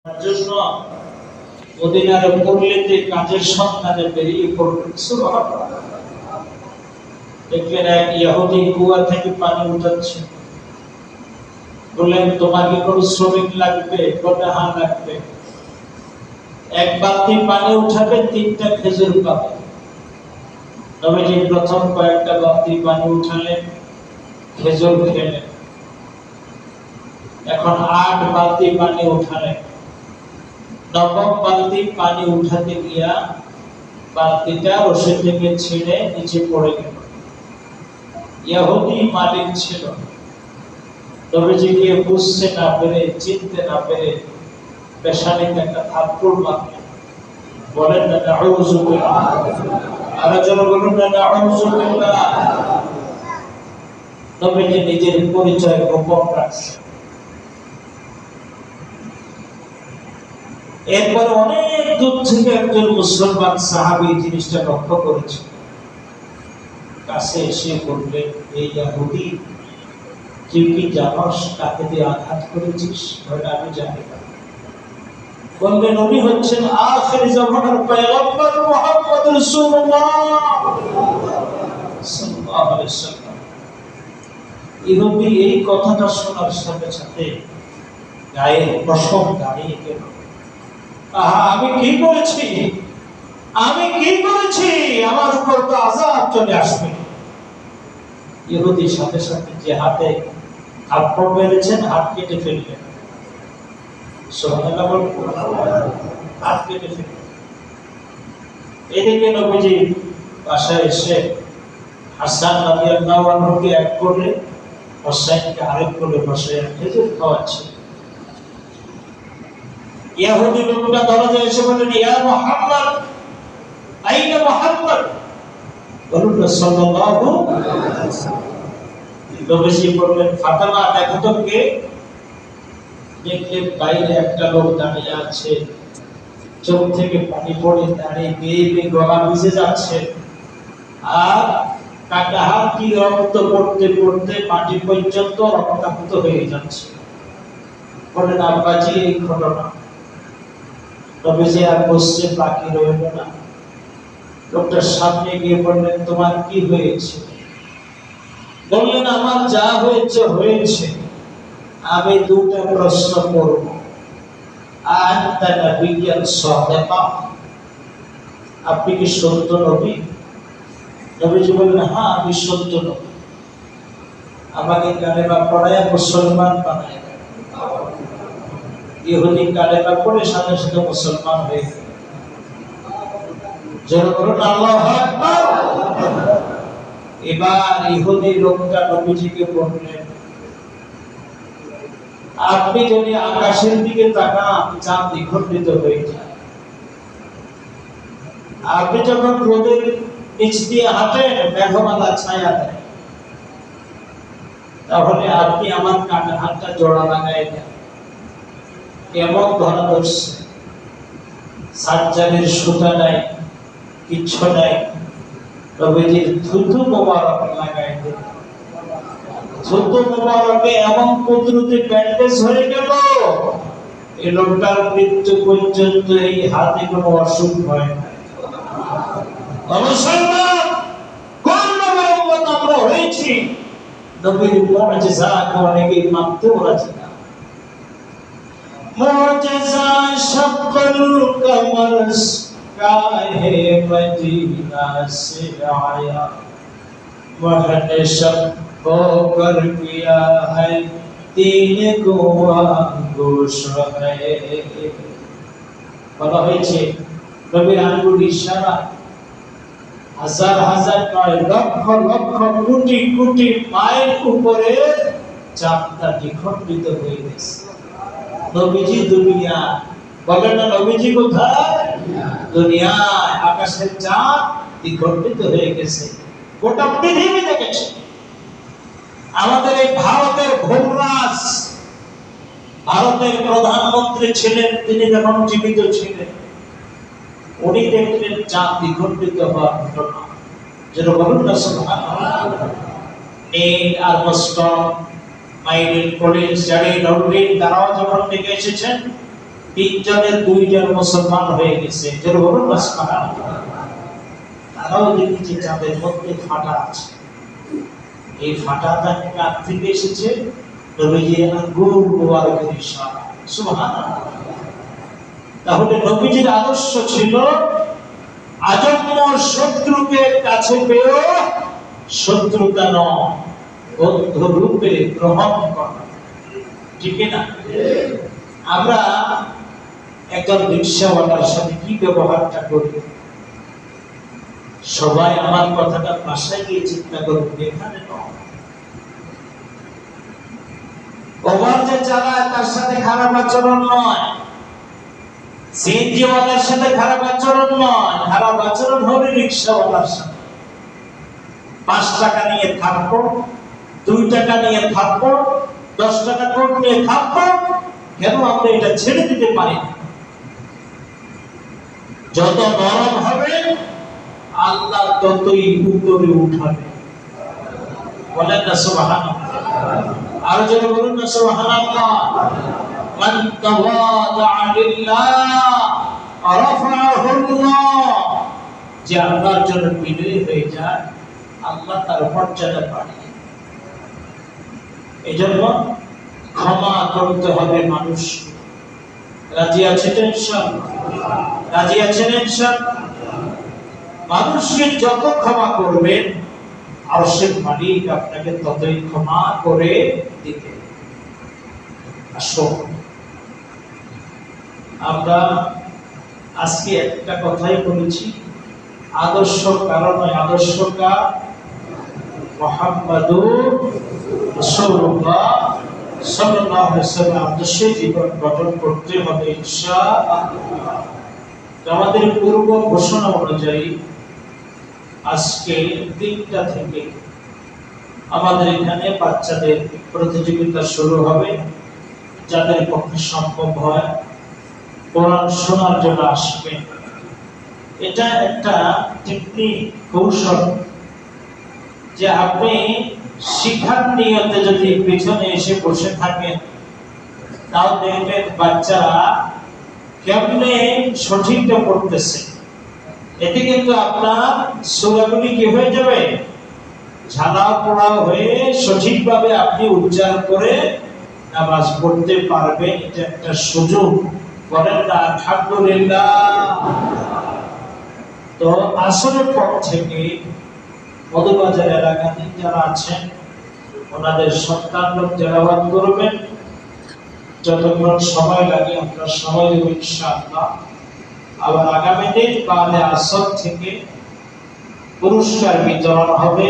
তার জন্য মদিনার পল্লীতে কাজের সন্ধানে বেরিয়ে পড়লেন। সুবহানাল্লাহ। দেখলেন এক ইহুদি কুয়া থেকে পানি উঠাচ্ছে। বললেন, তোমাকে কোন শ্রমিক লাগবে? বলে, হ্যাঁ লাগবে। এক বালতি পানি উঠাবে, 3টা খেজুর পাবে। নবীজি প্রথম কয়েকটা বালতি পানি উঠালেন, খেজুর খেলেন। এখন 8 বালতি পানি উঠালেন। নবম বালতি পানি উঠাতে গিয়া বালতিটা রশি থেকে ছিঁড়ে নিচে পড়ে গেল। ইহুদি মালিক ছিল, নবীজিকে বুঝতে না পেরে, চিনতে না পেরে পেশানিতে একটা থাপ্পড় মারলেন। বলেন না নাউযু বিল্লাহ। আরো জোরে বলুন না নাউযু বিল্লাহ। নবীজি নিজের পরিচয় গোপন রাখছেন। এরপর অনেক দূর থেকে একজন মুসলমান সাহাবী জিনিসটা লক্ষ্য করেছে। কাছে এসে বললেন, এই ইহুদি, তুই কি জানোস কাকে দিয়ে আঘাত করেছিস? বলে, আমি জানি না। বললেন, উনি হচ্ছেন আখির জামানার পয়গম্বর মুহাম্মদ রাসূলুল্লাহ সাল্লাল্লাহু আলাইহি ওয়াসাল্লাম। ইহুদি এই কথাটা শোনার সাথে সাথে গায়ের পশম দাঁড়িয়ে গেল। আমি কি করেছি? আমি কি করেছি? আমার উপর তো আযাব চলে আসবে। ইহুদি সাথে সাথে যে হাতে থাপ্পড় মেরেছেন, হাত কেটে ফেললেন। সুবহানাল্লাহ বলুন। হাত কেটে ফেললেন। এদিকে নবীজি বাসায় এসে হাসান রাদিয়াল্লাহু আনহুকে এক কোলে, হোসাইনকে আরেক কোলে বসে খেজুর খাওয়াচ্ছে। ইহুদি লোকটা দরজায় এসে বললেন, ইয়া মুহাম্মদ, আইনা মুহাম্মদ? বলুন সাল্লাল্লাহু আলাইহি ওয়াসাল্লাম। নবীজি বললেন, ফাতেমা, দেখো তো কে? দেখলেন বাইরে একটা লোক দাঁড়িয়ে আছে, চোখ থেকে পানি পড়ে, দাঁড়িয়ে বেয়ে বেয়ে গলা ভিজে যাচ্ছে, আর কাটা হাত কি রক্ত পড়তে পড়তে মাটি পর্যন্ত রক্তাক্ত হয়ে যাচ্ছে। বলেন, আব্বাজি, এই ঘটনা। নবীজি আর বসতে বাকি রইল না। লোকটার সামনে গিয়ে বললেন, তোমার কি হয়েছে? বললেন, আমার যা হয়েছে হয়েছে। আমি 2টা প্রশ্ন করব। আনতা নবিয়্যান সাদিকা, আপনি কি সত্য নবী? নবীজি বললেন, হ্যাঁ, আমি সত্য নবী। আমাকে কালেমা পড়ায়া মুসলমান বানায়। ইহুদি কালেমা পড়ে সাথে সাথে মুসলমান হয়ে গেল। যারা বলুন আল্লাহু আকবার। এবার ইহুদি লোকটা নবীজিকে বললেন, আপনি যদি আকাশের দিকে তাকান, চাঁদ দ্বিখণ্ডিত হয়ে যায়। আপনি যখন রোদের নিচ দিয়ে হাঁটেন, মেঘমালা ছায়া দেয়। তাহলে আপনি আমার কাঁধে হাতটা জোড়া লাগাই দেন। কেমন ধরা ধরছে, সার্জারির সুতা নাই, কিচ্ছু নাই। নবীজির থুতু মোবারক লাগাই দেন। থুতু মোবারকে এমন কুদরতি ব্যান্ডেজ হয়ে গেল, এই লোকটার মৃত্যু পর্যন্ত এই হাতে কোনো অসুখ হয় না। মুসলমান কোন নবীর উম্মত আমরা হয়েছি, নবীর মুজিজা অনেকে মানতে রাজি না। মুজিজা শক্কল কমর কাহে মদিনা সে আয়া, वहन शब होकर किया है 3 गोश है। বলা হয়েছে নবীর আঙ্গুল ইশারা হাজার হাজার নয়, লক্ষ লক্ষ কোটি কোটি মাইল উপরে চাঁদটা দ্বিখণ্ডিত হয়ে গেছে। নবীজি দুনিয়া, বলেন না নবীজি কোথায়? দুনিয়ায়। আকাশের চাঁদ দ্বিখণ্ডিত হয়ে গেছে, গোটা পৃথিবী দেখেছে। আমাদের এই ভারতের ভোমরাজ, ভারতের প্রধানমন্ত্রী ছিলেন, তিনি যখন জীবিত ছিলেন, উনি দেখলেন চাঁদ দ্বিখণ্ডিত হওয়ার ঘটনা। যেটা বলুন না সুবহানাল্লাহ। নীল আর্মস্ট্রং, মাইকেল কলিন্স, জারি লন্ডন, তারাও যখন থেকে এসেছেন, তিনজনের দুইজন মুসলমান হয়ে গেছে, যারা বলুন না সুবহানাল্লাহ। তারাও দেখেছে চাঁদের মধ্যে ফাটা আছে। এই ফাটাটা কার থেকে এসেছে? নবীজির আঙ্গুল মোবারকের ইশারা। সুবহানাল্লাহ। তাহলে নবীজির আদর্শ ছিল আজন্ম শত্রুকে কাছে পেয়েও শত্রুতা নয়, বন্ধু রূপে গ্রহণ করা। ঠিক না? আমরা একজন রিকশাওয়ালার সাথে কি ব্যবহারটা করি? সবাই আমার কথাটা বাসায় গিয়ে চিন্তা করুন, এখানে নয়। ওভার যে চালায় তার সাথে খারাপ আচরণ নয়, সিএনজিওয়ালার সাথে খারাপ আচরণ নয়, খারাপ আচরণ হবে রিকশাওয়ালার সাথে। 5 টাকা নিয়ে থাকবো, 2 টাকা নিয়ে থাকবো, 10 টাকা কোট নিয়ে থাকবো, কেন আমরা এটা ছেড়ে দিতে পারি না? যত নরম হবে আল্লাহ ততই উপরে উঠাবে। বলেন না সুবহানাল্লাহ। আর যারা বলুন না সুবহানাল্লাহ। মান তাওয়াদা লিল্লাহ রাফাআহু আল্লাহ। যে আল্লাহর জন্য বিনয়ী হয়ে যায়, আল্লাহ তার মর্যাদা বাড়ায়। এজন্য ক্ষমা করতে হবে মানুষকে। রাজি আছেন ইনশাআল্লাহ? রাজি আছেন ইনশাআল্লাহ? মানুষকে যত ক্ষমা করবেন, আরশের মালিক আপনাকে ততই ক্ষমা করে দিবে। আসো, আমরা আজকে একটা কথাই বলেছি, আদর্শ কারণ আদর্শকা মুহাম্মাদুর রাসূলুল্লাহ সাল্লাল্লাহু আলাইহি ওয়াসাল্লাম আদর্শে জীবন গঠন করতে হবে ইনশাআল্লাহ। আমাদের পূর্ব ঘোষণা অনুযায়ী আজকে 3টা থেকে আমাদের এখানে বাচ্চাদের প্রতিযোগিতা শুরু হবে। যাদের পক্ষে সম্ভব হয় কোরআন শোনার জন্য আসবেন। এটা একটা টেকনিক, কৌশল, যে আপনি শিক্ষার নিয়তে যদি পেছনে এসে বসে থাকেন, তাও দেখবেন বাচ্চারা কেমনে সঠিকটা পড়তেছে। এতে কিন্তু আপনার সূরাগুলি কি হয়ে যাবে? ঝালা পোড়া হয়ে সঠিকভাবে আপনি উচ্চারণ করে নামাজ পড়তে পারবেন। এটা একটা সুযোগ। বলেন না আলহামদুলিল্লাহ। তো আসরের পর থেকে মধুবাজার এলাকাতে যারা আছেন ওনাদের সন্তানরা তেলাওয়াত করবেন। যতক্ষণ সময় লাগে আমরা সময় দেব ইনশাআল্লাহ। আবার আগামী দিন বাদে আসর থেকে পুরস্কার বিতরণ হবে।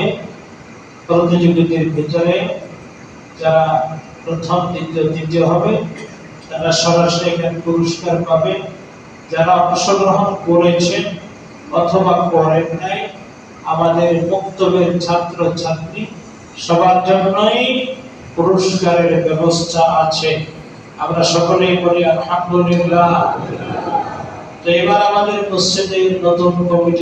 প্রতিযোগিতার ভিতরে যারা প্রথম, দ্বিতীয়, তৃতীয় হবে তারা সরাসরি এখানে পুরস্কার পাবে। যারা অংশগ্রহণ করেছেন অথবা করেন নাই, আমাদের বক্তব্যের ছাত্র ছাত্রী সবার জন্যই পুরস্কারের ব্যবস্থা আছে। আমরা সকলেই বলি আলহামদুলিল্লাহ। তো এবার আমাদের মসজিদের নতুন কমিটি